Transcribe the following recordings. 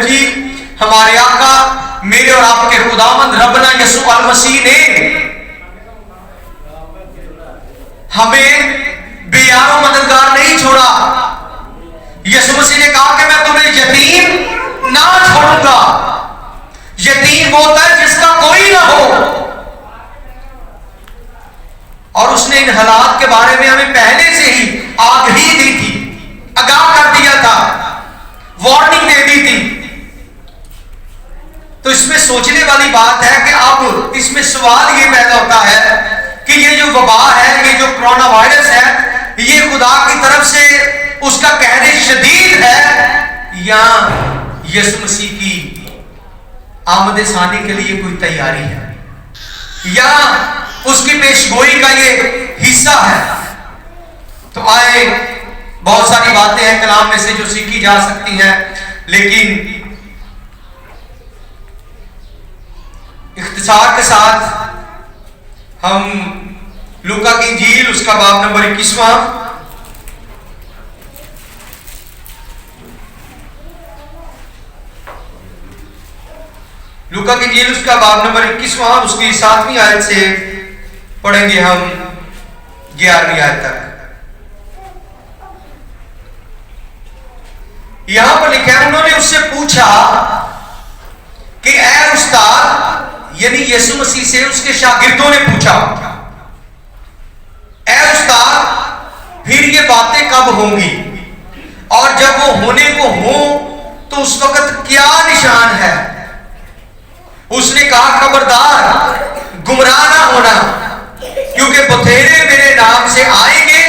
جی ہمارے آقا میرے اور آپ کے خداوند ربنا یسوع المسیح نے ہمیں بے یار و مددگار نہیں چھوڑا. یسوع مسیح نے کہا کہ میں تمہیں یتیم نہ چھوڑوں گا. یتیم وہ ہوتا ہے جس کا کوئی نہ ہو. اور اس نے ان حالات کے بارے میں ہمیں پہلے سے ہی آگہی دی تھی, آگاہ کر دیا تھا, وارننگ دے دی تھی. تو اس میں سوچنے والی بات ہے کہ اب اس میں سوال یہ پیدا ہوتا ہے کہ یہ جو وبا ہے, یہ جو کرونا وائرس ہے, یہ خدا کی طرف سے اس کا قہر شدید ہے یا یسوع مسیح کی آمد ثانی کے لیے کوئی تیاری ہے, یا اس کی پیشگوئی کا یہ حصہ ہے. تو آئے بہت ساری باتیں ہیں کلام میں سے جو سیکھی جا سکتی ہیں, لیکن اختصار کے ساتھ ہم لوکا کی انجیل اس کا باب نمبر 21واں, لوکا کی انجیل اس کا باب نمبر 21واں اس کی 7ویں آیت سے پڑھیں گے ہم 11ویں آیت تک. یہاں پر لکھا ہے انہوں نے اس سے پوچھا کہ اے استاد, یعنی یسوع مسیح سے اس کے شاگردوں نے پوچھا, اے استاد پھر یہ باتیں کب ہوں گی, اور جب وہ ہونے کو ہوں تو اس وقت کیا نشان ہے؟ اس نے کہا خبردار گمراہ نہ ہونا, کیونکہ بتھیرے میرے نام سے آئیں گے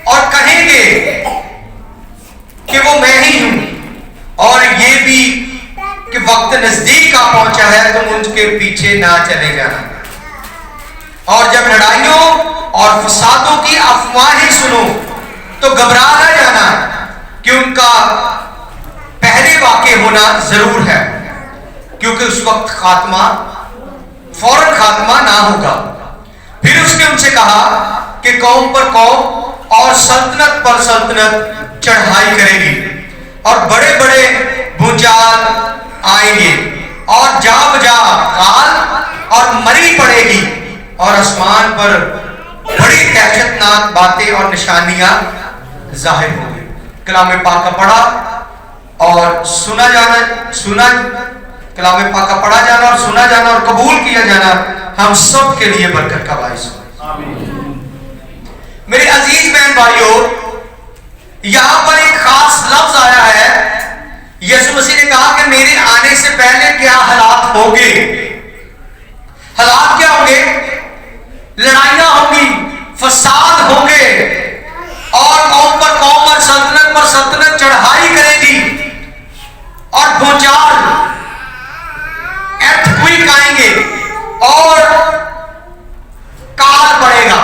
اور کہیں گے کہ وہ میں ہی ہوں, اور یہ بھی کہ وقت نزدیک آ پہنچا ہے تم ان کے پیچھے نہ چلے جانا. اور جب لڑائیوں اور فسادوں کی افواہیں سنو تو گھبرا نہ جانا, کہ ان کا پہلے واقع ہونا ضرور ہے, کیونکہ اس وقت خاتمہ فوراً خاتمہ نہ ہوگا. پھر اس نے ان سے کہا کہ قوم پر قوم اور سلطنت پر سلطنت چڑھائی کرے گی, اور بڑے بڑے بھونچال آئیں گے, اور جا بجا کال اور مری پڑے گی, اور آسمان پر بڑی دہشتناک باتیں اور نشانیاں ظاہر ہوں گی. کلام پاک کا پڑھا اور سنا جانا, کلام پاک کا پڑھا جانا اور سنا جانا اور قبول کیا جانا ہم سب کے لیے برکت کا باعث ہو. میرے عزیز بہن بھائیوں, یہاں پر ایک خاص لفظ آیا ہے. یسوع مسیح نے کہا کہ میرے آنے سے پہلے کیا حالات ہوں گے. حالات کیا ہوں گے؟ لڑائیاں ہوں گی, فساد ہوں گے, اور قوم پر قوم اور سلطنت پر سلطنت چڑھائی کرے گی, اور بھونچال ایرتھکویک آئیں گے, اور کال پڑے گا,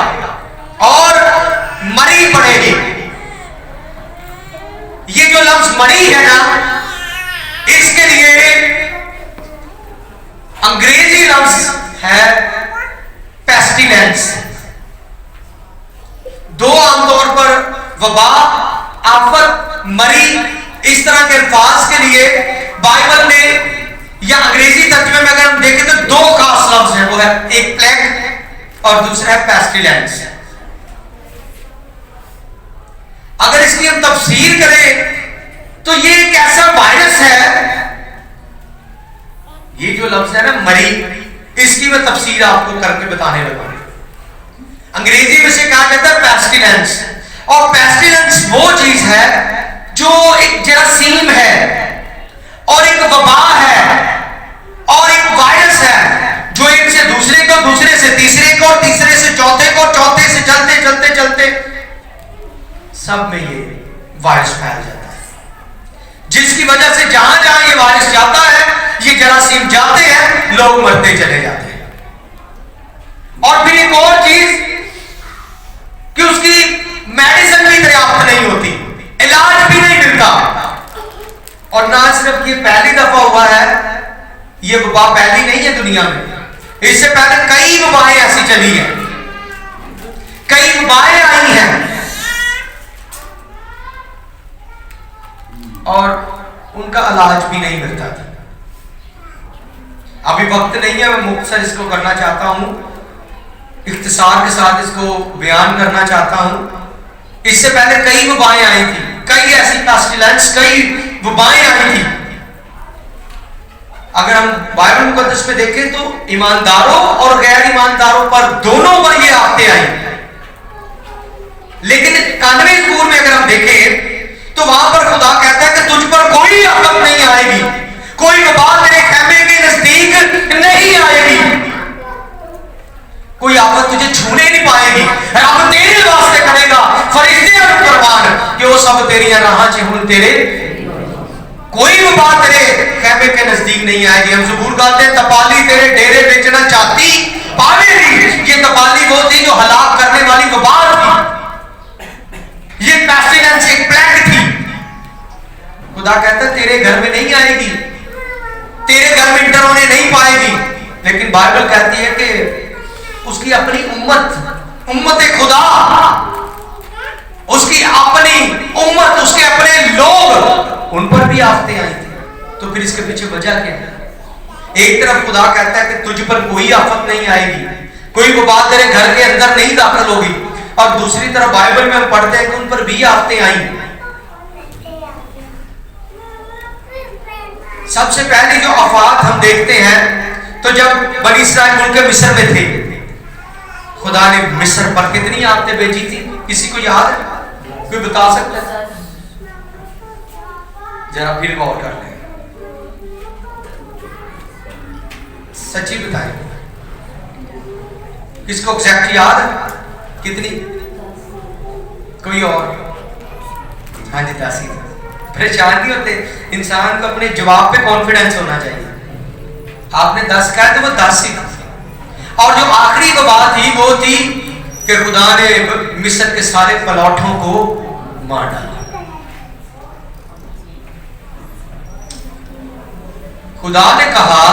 اور مری پڑے گی. یہ جو لفظ مری ہے نا, اس کے لیے انگریزی لفظ ہے پیسٹیلنس. دو عام طور پر وبا, آفت, مری, اس طرح کے الفاظ کے لیے بائبل میں یا انگریزی ترجمے میں اگر ہم دیکھیں تو دو خاص لفظ ہیں, وہ ہے ایک پلیگ اور دوسرا ہے پیسٹیلنس. اگر اس کی ہم تفسیر کریں تو یہ ایک ایسا وائرس ہے, یہ جو لفظ ہے نا مری, اس کی میں تفسیر آپ کو کر کے بتانے لگا. انگریزی میں سے کہا جاتا ہے پیسٹیلنس, اور پیسٹیلنس وہ چیز ہے جو ایک جراثیم ہے, اور ایک وبا ہے, اور ایک وائرس ہے جو ایک سے دوسرے کو, دوسرے سے تیسرے کو, اور تیسرے سے چوتھے کو, چوتھے سے چلتے چلتے چلتے سب میں یہ وائرس پھیل جاتا ہے, جس کی وجہ سے جہاں جہاں یہ وائرس جاتا ہے, یہ جراثیم جاتے ہیں, لوگ مرتے چلے جاتے ہیں. اور پھر ایک اور چیز کہ اس کی میڈیسن بھی دریافت نہیں ہوتی, علاج بھی نہیں ملتا. اور نہ صرف یہ پہلی دفعہ ہوا ہے, یہ وبا پہلی نہیں ہے دنیا میں, اس سے پہلے کئی وبائیں ایسی چلی ہیں, کئی وبائیں آئی ہیں, اور ان کا علاج بھی نہیں ملتا تھا. ابھی وقت نہیں ہے، میں مختصر اس کو کرنا چاہتا ہوں، اختصار کے ساتھ اس کو بیان کرنا چاہتا ہوں. اس سے پہلے کئی وبائیں آئی تھی، کئی ایسی پیسٹیلنس، کئی وبائیں آئی تھی. اگر ہم بائبل مقدس میں دیکھیں تو ایمانداروں اور غیر ایمانداروں پر دونوں پر یہ آفتے آئی. لیکن 91 زبور میں اگر ہم دیکھیں تو وہاں پر خدا کہتا ہے کہ تجھ پر کوئی آفت نہیں آئے گی، کوئی وبا تیرے خیمے کے نزدیک نہیں آئے گی، کوئی آفت تجھے چھونے نہیں پائے گی. رب تیرے واسطے کرے گا فرشتے اور فرمان کہ وہ سب تیری راہ چہن تیرے، کوئی وبا تیرے خیمے کے نزدیک نہیں آئے گی. ہم زبور گاتے ہیں تپالی تیرے ڈیرے بیچنا چاہتی پاوے گی. یہ تپالی وہ تھی جو ہلاک کرنے والی وبا تھی، یہ پیسٹیلنس ایک پلیگ تھی. خدا کہتا ہے تیرے گھر میں نہیں آئے گی، تیرے گھر میں انٹر ہونے نہیں پائے گی. لیکن بائبل کہتی ہے کہ اس کی اپنی امت خدا، اس کی اپنی امت، اس کے اپنے لوگ، ان پر بھی آفتیں آئی تھی. تو پھر اس کے پیچھے وجہ کیا ہے؟ ایک طرف خدا کہتا ہے کہ تجھ پر کوئی آفت نہیں آئے گی، کوئی وبا تیرے گھر کے اندر نہیں داخل ہوگی، اور دوسری طرف بائبل میں ہم پڑھتے ہیں کہ ان پر بھی آفتیں آئیں. سب سے پہلی جو آفات ہم دیکھتے ہیں تو جب بنی اسرائیل ملک مصر میں تھے، خدا نے مصر پر کتنی آفتیں بھیجی تھی؟ کسی کو یاد ہے؟ کوئی بتا سکتا ہے؟ ذرا پھر غور کر لیں، سچی بتائیں، کس کو ایگزیکٹ یاد ہے کتنی؟ کوئی اور؟ ہاں جی 10 ہی. پریشان نہیں ہوتے، انسان کو اپنے جواب پہ کانفیڈنس ہونا چاہیے. آپ نے 10 کہا تو وہ 10 ہی تھا. اور جو آخری وبا تھی وہ تھی کہ خدا نے مصر کے سارے پلوٹوں کو مار ڈالا. خدا نے کہا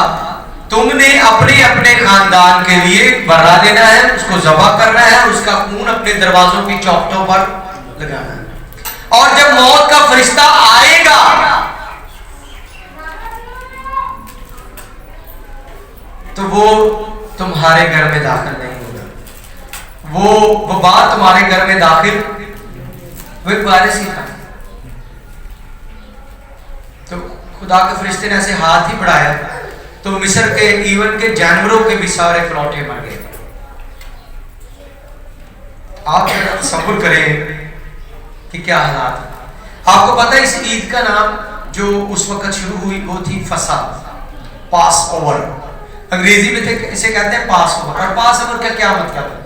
تم نے اپنے اپنے خاندان کے لیے برا دینا ہے، اس کو ذبح کرنا ہے، اس کا خون اپنے دروازوں کی چوکھٹوں پر لگانا ہے، اور جب موت کا فرشتہ آئے گا تو وہ تمہارے گھر میں داخل نہیں ہوگا. وہ وبا تمہارے گھر میں داخل، وہ ایک وائرس ہی تھا. تو خدا کے فرشتے نے ایسے ہاتھ ہی بڑھایا تو مصر کے ایون کے جانوروں کے بھی سارے پلوٹے مر گئے. آپ تصور کریں کہ کیا حالات ہے. آپ کو پتہ ہے اس عید کا نام جو اس وقت شروع ہوئی وہ تھی فسح، پاس اوور. انگریزی میں اسے کہتے ہیں پاس اوور. اور پاس اوور کا کیا مطلب ہے؟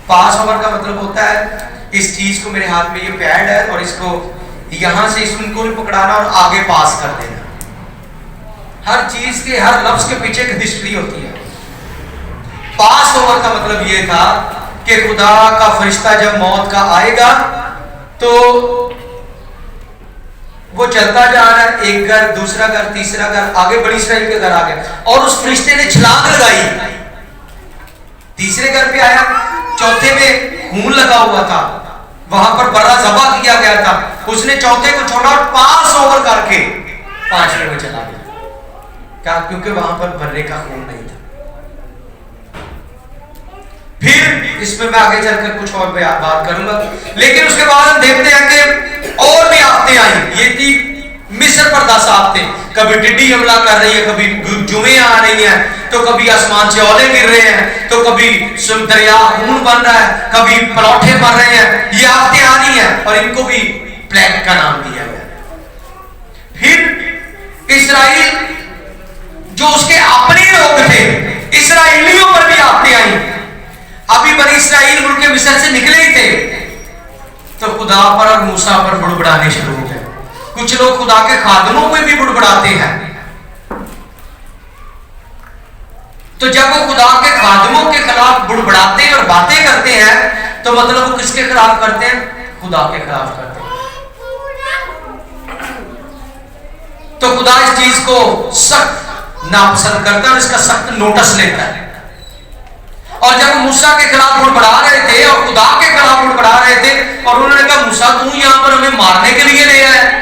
پاس اوور کا مطلب ہوتا ہے اس چیز کو، میرے ہاتھ میں یہ پیڈ ہے اور اس کو یہاں سے اس کو پکڑانا اور آگے پاس کر دینا. ہر چیز کے، ہر لفظ کے پیچھے ایک ہسٹری ہوتی ہے. پاس اوور کا مطلب یہ تھا کہ خدا کا فرشتہ جب موت کا آئے گا تو وہ چلتا جا رہا ہے، ایک گھر، دوسرا گھر، تیسرا گھر، آگے بڑی اسرائیل کے گھر آ گئے، اور اس فرشتے نے چھلانگ لگائی، تیسرے گھر پہ آیا، چوتھے میں خون لگا ہوا تھا، وہاں پر بڑا ذبح کیا گیا تھا. اس نے چوتھے کو چھوڑا اور پاس اوور کر کے پانچویں میں چلا گیا. کیا؟ کیونکہ وہاں پر برے کا خون نہیں تھا. پھر اس میں آگے چل کر کچھ اور بات کروں گا. لیکن اس کے بعد ہم دیکھتے ہیں کہ اور بھی آفتیں آئیں. یہ تھی مصر پر 10 آفتیں. کبھی ٹڈی حملہ کر رہی ہے، کبھی جمعیں آ رہی ہیں، تو کبھی آسمان سے اولے گر رہے ہیں، تو کبھی دریا خون بن رہا ہے، کبھی پلوٹے مر رہے ہیں. یہ آفتیں آ رہی ہیں اور ان کو بھی پلیگ کا نام دیا گیا. پھر اسرائیل جو اس کے اپنے لوگ تھے، اسرائیلیوں پر بھی آفتیں آئیں. ابھی بنی اسرائیل ملک مصر سے نکلے ہی تھے تو خدا پر اور موسیٰ پر بڑبڑانے شروع ہو گئے. کچھ لوگ خدا کے خادموں پہ بھی بڑبڑاتے ہیں. تو جب وہ خدا کے خادموں کے خلاف بڑبڑاتے اور باتیں کرتے ہیں تو مطلب وہ کس کے خلاف کرتے ہیں؟ خدا کے خلاف کرتے ہیں. تو خدا اس چیز کو سخت ناپسند کرتا ہے اور اس کا سخت نوٹس لیتا ہے. اور جب موسیٰ کے خلاف بڑبڑا رہے تھے اور خدا کے خلاف بڑبڑا رہے تھے اور انہوں نے کہا موسیٰ تو یہاں پر ہمیں مارنے کے لیے لے آیا ہے،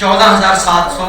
14,700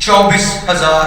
24,000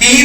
3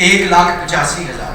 1,85,000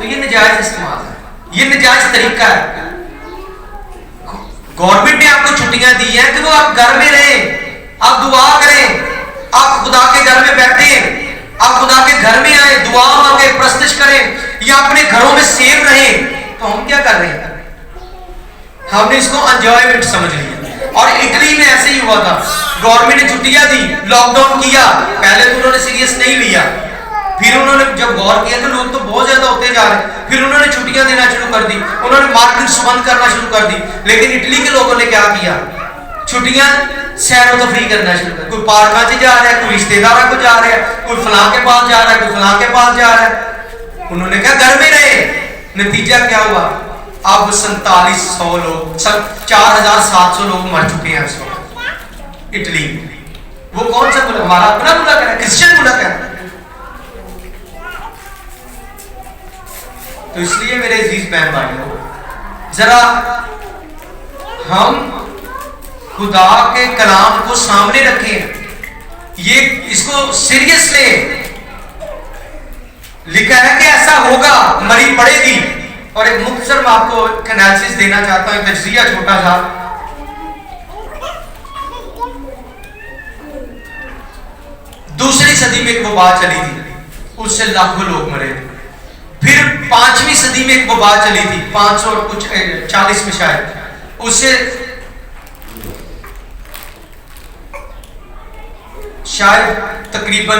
تو یہ نجائز استعمال ہے, یہ نجائز طریقہ ہے. گورنمنٹ نے آپ کو چھٹیاں دی ہیں کہ وہ آپ گھر میں رہیں, آپ دعا کریں, آپ خدا کے گھر میں بیٹھیں, آپ خدا کے گھر میں آئیں, دعا مانگیں, پرستش کریں, یا اپنے گھروں میں سیف رہیں. تو ہم کیا کر رہے ہیں؟ ہم نے اس کو انجوائمنٹ سمجھ لیا. اور اٹلی میں ایسے ہی ہوا تھا, گورنمنٹ نے چھٹیاں دی, لاک ڈاؤن کیا, پہلے تو انہوں نے سیریس نہیں لیا, پھر انہوں نے جب غور کیا کہ لوگ تو بہت زیادہ ہوتے جا رہے ہیں, پھر انہوں نے چھٹیاں دینا شروع کر دی, انہوں نے مارکیٹس بند کرنا شروع کر دی. لیکن اٹلی کے لوگوں نے کیا کیا؟ چھٹیاں سیر و تفریح کرنا شروع کر, کوئی پارکاں سے جا رہا ہے, کوئی رشتے داروں کو جا رہا ہے, کوئی فلاں کے پاس جا رہا ہے, کوئی فلاں کے پاس جا رہا ہے. انہوں نے کہا گھر میں رہے. نتیجہ کیا ہوا؟ اب 4700 لوگ, 4700 لوگ مر چکے ہیں اس وقت اٹلی. وہ کون سا ملک؟ ہمارا اپنا ملک ہے, کرسچن ملک ہے. تو اس لیے میرے عزیز بہن بھائیوں, ذرا ہم خدا کے کلام کو سامنے رکھیں, یہ اس کو سیریس لیں. لکھا ہے کہ ایسا ہوگا, مری پڑے گی. اور ایک مختصر میں آپ کو انالیسس دینا چاہتا ہوں, ایک تجزیہ چھوٹا سا. دوسری صدی میں ایک وبا چلی تھی, اس سے لاکھوں لوگ مرے تھے. پھر 5ویں صدی میں ایک وبا چلی تھی, 540 میں شاید, اس سے شاید تقریباً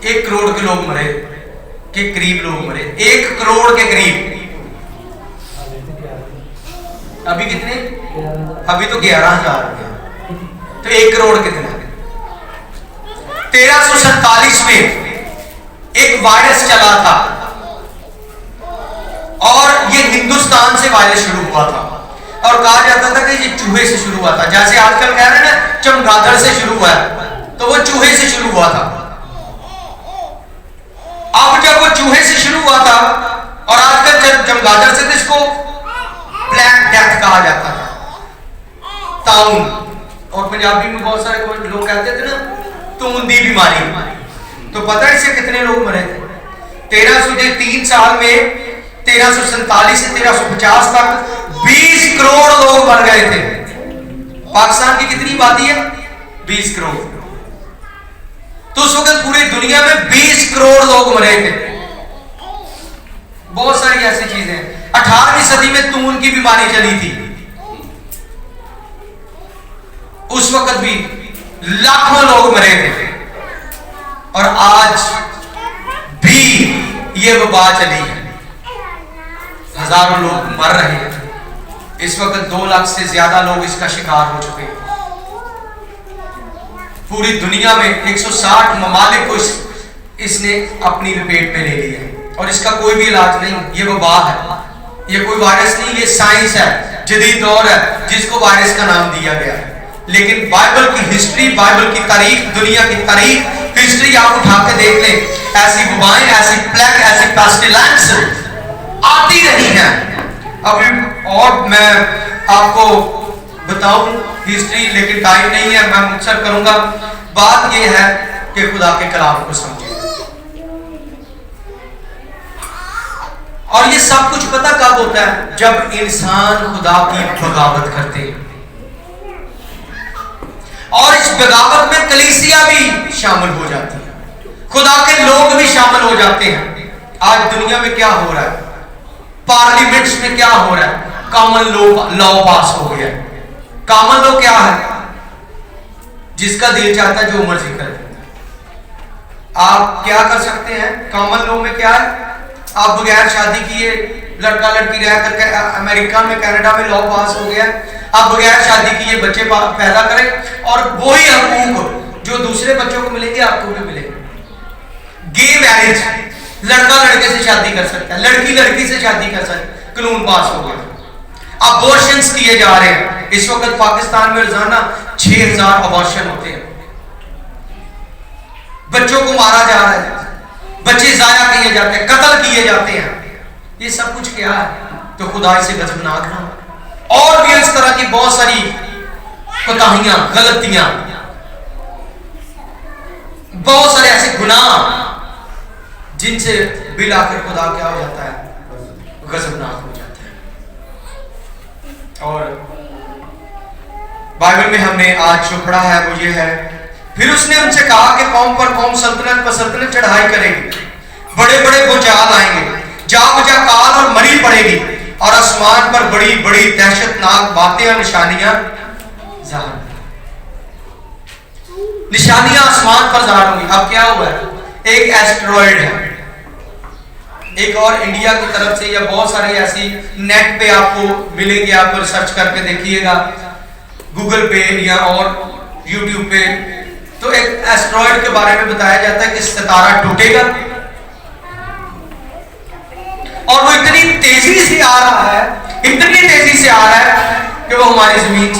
1 کروڑ کے لوگ مرے, کے قریب لوگ مرے, 1 کروڑ کے قریب. ابھی کتنے؟ ابھی تو 11,000 ہو گیا, تو 1 کروڑ کتنے؟ 1347 میں ایک وائرس چلا تھا, اور یہ ہندوستان سے وائرس شروع ہوا تھا, اور کہا جاتا تھا کہ یہ چوہے سے شروع ہوا تھا. جیسے آج کل کہہ رہے ہیں نا چمگادڑ سے شروع ہوا ہے, تو وہ چوہے سے شروع ہوا تھا. اب جب وہ چوہے سے شروع ہوا تھا, اور آج کل چمگادڑ سے, تو اس کو بلیک ڈیتھ کہا جاتا تھا, تاؤن. اور پنجابی میں بہت سارے لوگ کہتے تھے نا توندی بیماری. تو پتہ ہے اس سے کتنے لوگ مرے تھے؟ 1303 سال میں 1347 سے 1350 تک 20 کروڑ لوگ مر گئے تھے. پاکستان کی کتنی آبادی ہے؟ 20 کروڑ. تو اس وقت پوری دنیا میں 20 کروڑ لوگ مرے تھے. بہت ساری ایسی چیزیں. 18ویں صدی میں تون کی بیماری چلی تھی, اس وقت بھی لاکھوں لوگ مرے تھے. اور آج بھی یہ وبا چلی ہے, ہزاروں لوگ مر رہے ہیں. اس وقت 2 لاکھ سے زیادہ لوگ اس کا شکار ہو چکے ہیں. پوری دنیا میں 160 ممالک کو اس نے اپنی لپیٹ میں لے لیا, اور اس کا کوئی بھی علاج نہیں. یہ وبا ہے, یہ کوئی وائرس نہیں, یہ سائنس ہے, جدید دور ہے جس کو وائرس کا نام دیا گیا ہے. لیکن بائبل کی ہسٹری, بائبل کی تاریخ, دنیا کی تاریخ, ہسٹری آپ اٹھا کے دیکھ لیں, ایسی وبائیں, ایسی پلیگ, ایسی پیسٹیلنس آتی رہی ہیں. ابھی اور میں آپ کو بتاؤں ہسٹری, لیکن ٹائم نہیں ہے, میں مختصر کروں گا. بات یہ ہے کہ خدا کے کلام کو سمجھیں. اور یہ سب کچھ پتہ کب ہوتا ہے؟ جب انسان خدا کی بغاوت کرتے ہیں. اور اس بغاوت میں کلیسیا بھی شامل ہو جاتی ہے, خدا کے لوگ بھی شامل ہو جاتے ہیں. آج دنیا میں کیا ہو رہا ہے؟ پارلیمنٹس میں کیا ہو رہا ہے؟ کامن لا پاس ہو گیا. کامن لا کیا ہے؟ جس کا دل چاہتا ہے جو مرضی کرے. آپ کیا کر سکتے ہیں؟ کامن لا میں کیا ہے؟ آپ بغیر شادی کیے لڑکا لڑکی رہ کر کے, امریکہ میں, کینیڈا میں لا پاس ہو گیا, آپ بغیر شادی کیے بچے پیدا کریں, اور وہی حقوق جو دوسرے بچوں کو ملیں گے آپ کو بھی ملیں گے. گے میرج, لڑکا لڑکے سے شادی کر سکتا ہے, لڑکی لڑکی سے شادی کر سکتا ہے, قانون پاس ہو گیا. ابورشنز کیے جا رہے ہیں. اس وقت پاکستان میں روزانہ 6000 ابورشن ہوتے ہیں. بچوں کو مارا جا رہا ہے, بچے ضائع کیے جاتے ہیں, قتل کیے جاتے ہیں. یہ سب کچھ کیا ہے؟ تو خدا سے غضبناک نہ. اور بھی اس طرح کی بہت ساری کوتاہیاں, غلطیاں, بہت سارے ایسے گناہ جن سے بلا کر خدا کیا ہو جاتا ہے؟ غضبناک ہو جاتا ہے. اور بائبل میں ہم نے آج جو پڑھا ہے وہ یہ ہے، پھر اس نے ان سے کہا کہ قوم پر قوم، سلطنت پر سلطنت چڑھائی کرے گی، بڑے بڑے بھوچال آئیں گے، جا بجا کال اور مری پڑے گی، اور آسمان پر بڑی بڑی دہشت ناک باتیں اور نشانیاں ظاہر ہوں گی. نشانیاں آسمان پر ظاہر ہوں گی. اب کیا ہوا ہے؟ ایک ایسٹرائڈ ہے، ایک اور انڈیا کی طرف سے، یا بہت ساری ایسی نیٹ پہ آپ کو ملیں گے، آپ کو ریسرچ کر کے دیکھیے گا گوگل پہ یا اور یوٹیوب پہ. تو ایک ایسٹرائڈ کے بارے میں بتایا جاتا ہے کہ ستارہ ٹوٹے گا، اور وہ اتنی تیزی سے آ رہا ہے، اتنی تیزی سے آ رہا ہے کہ وہ ہماری زمین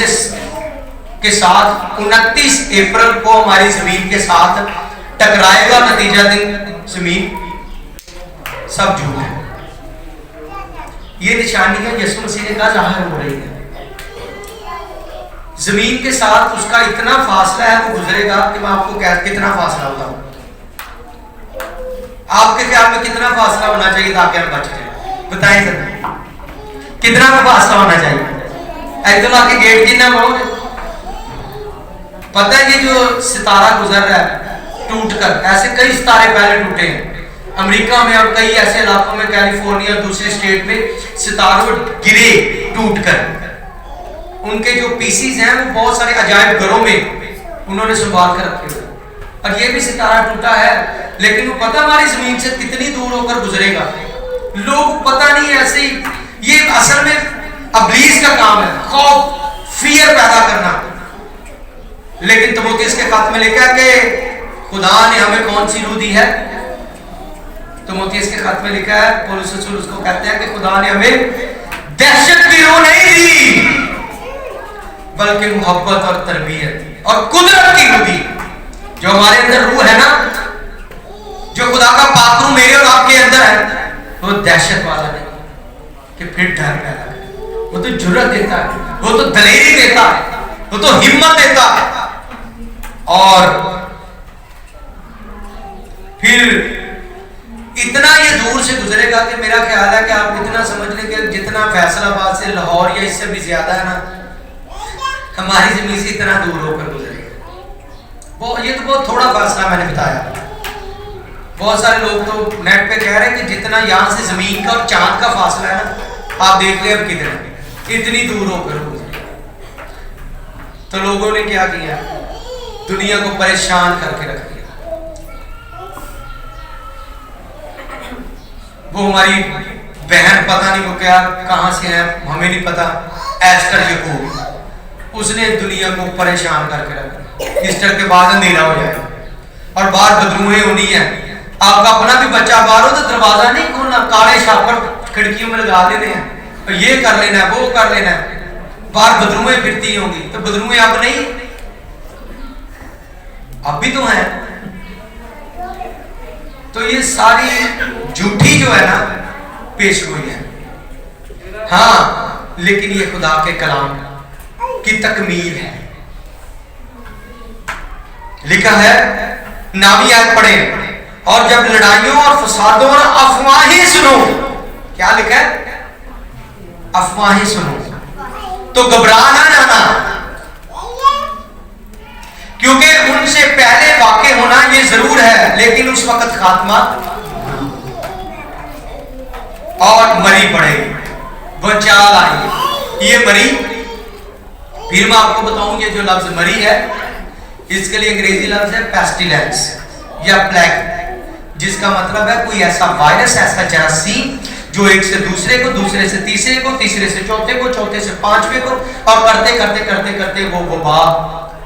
کے ساتھ 29 اپریل کو ہماری زمین کے ساتھ ٹکرائے گا. نتیجہ دن زمین سب جھوٹ ہے. یہ نشانیاں یسوع مسیح نے کہا ظاہر ہو رہی ہے. زمین کے ساتھ اس کا اتنا فاصلہ ہے، وہ گزرے گا کہ میں آپ کو کتنا فاصلہ ہوتا ہوں، آپ کے خیال میں کتنا فاصلہ ہونا چاہیے تاکہ ہم بچ جائیں؟ بتائیں ذرا کتنا فاصلہ ہونا چاہیے؟ ایک دم آ کے گیٹ کتنا بڑھو گے؟ پتہ ہے یہ جو ستارہ گزر رہا ہے ٹوٹ کر، ایسے کئی ستارے پہلے ٹوٹے ہیں امریکہ میں، اور کئی ایسے علاقوں میں، کیلیفورنیا اور دوسرے اسٹیٹ میں ستاروں گرے ٹوٹ کر. ان کے جو پیسیز ہیں وہ بہت سارے عجائب گھروں میں انہوں نے سنبھال کر رکھے ہوئے. اور یہ بھی ستارہ ٹوٹا ہے، لیکن وہ پتہ ہماری زمین سے کتنی دور ہو کر گزرے گا. لوگ پتہ نہیں ایسے ہی، یہ اصل میں ابلیس کا کام ہے، خوف فیئر پیدا کرنا. لیکن تimotheus کے خط میں لکھا کہ خدا نے ہمیں کون سی روح دی ہے؟ تimotheus کے خط میں لکھا ہے، پولس رسول اس کو کہتے ہیں کہ خدا نے ہمیں دہشت کی روح نہیں دی، بلکہ محبت اور تربیت اور قدرت کی روح دی. جو ہمارے اندر روح ہے نا، جو خدا کا پاک روح میرے اور آپ کے اندر ہے، وہ دہشت والا نہیں کہ پھر ڈر پیدا کرے. وہ تو جرأت دیتا ہے، وہ تو دلیری دیتا ہے، وہ تو ہمت دیتا ہے. اور پھر اتنا یہ دور سے گزرے گا کہ میرا خیال ہے کہ آپ اتنا سمجھ لیں کہ جتنا فیصل آباد سے لاہور یا اس سے بھی زیادہ ہے نا، ہماری زمین سے اتنا دور ہو کر گزرے گا. یہ تو بہت تھوڑا فاصلہ میں نے بتایا. بہت سارے لوگ تو نیٹ پہ کہہ رہے ہیں کہ جتنا یہاں سے زمین کا اور چاند کا فاصلہ ہے نا، آپ دیکھ لیں اب کدھر اتنی دور ہو کر گزرے. تو لوگوں نے کیا کیا؟ دنیا کو پریشان کر کے رکھ دیا. وہ ہماری بہن پتہ نہیں وہ کیا کہاں سے ہے، ہمیں نہیں پتا، ایسٹر یعقوب، اس نے دنیا کو پریشان کر کے رکھ دیا. ایسٹر کے بعد اندھیرا ہو جائے اور باہر بدروہیں ہونی ہیں. آپ کا اپنا بھی بچہ باہر ہو تو دروازہ نہیں کھولنا، کالے شاپر کھڑکیوں میں لگا لینے ہیں، اور یہ کر لینا ہے، وہ کر لینا ہے. باہر بدروہیں پھرتی ہوں گی، تو بدروہیں اب نہیں، اب بھی تو ہیں. تو یہ ساری جھوٹی جو ہے نا پیش گوئی ہے. ہاں لیکن یہ خدا کے کلام کی تکمیل ہے. لکھا ہے، نامی آیت پڑھیں، اور جب لڑائیوں اور فسادوں اور افواہیں سنو، کیا لکھا ہے؟ افواہیں سنو تو گھبرا نہ جانا، کیونکہ ان سے پہلے واقع ہونا یہ ضرور ہے، لیکن اس وقت خاتمہ اور مری پڑے گی، بچال آئی. یہ مری، پھر میں آپ کو بتاؤں یہ جو لفظ مری ہے، اس کے لیے انگریزی لفظ ہے پیسٹیلنس یا پلیگ، جس کا مطلب ہے کوئی ایسا وائرس، ایسا جراثیم جو ایک سے دوسرے کو، دوسرے سے تیسرے کو، تیسرے سے چوتھے کو، چوتھے سے پانچویں کو، اور کرتے کرتے کرتے کرتے وہ وبا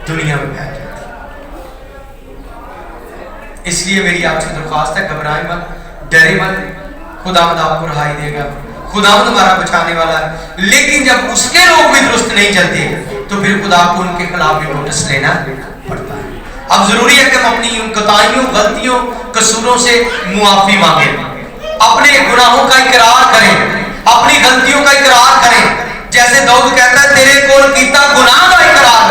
دنیا میں پھیل جاتی. اس لیے میری آپ سے درخواست ہے، گھبرائیں مت، ڈرے مت. خداوند آپ کو رہائی دے گا، خداوند ہمارا بچانے والا ہے. لیکن جب اس کے لوگ بھی درست نہیں چلتے تو پھر خدا کو ان کے خلاف بھی نوٹس لینا پڑتا ہے. اب ضروری ہے کہ ہم اپنی کوتاہیوں، غلطیوں، قصوروں سے معافی مانگیں، اپنے گناہوں کا اقرار کریں، اپنی غلطیوں کا اقرار کریں. جیسے داؤد کہتا ہے، تیرے کول کیتا گناہ کا اقرار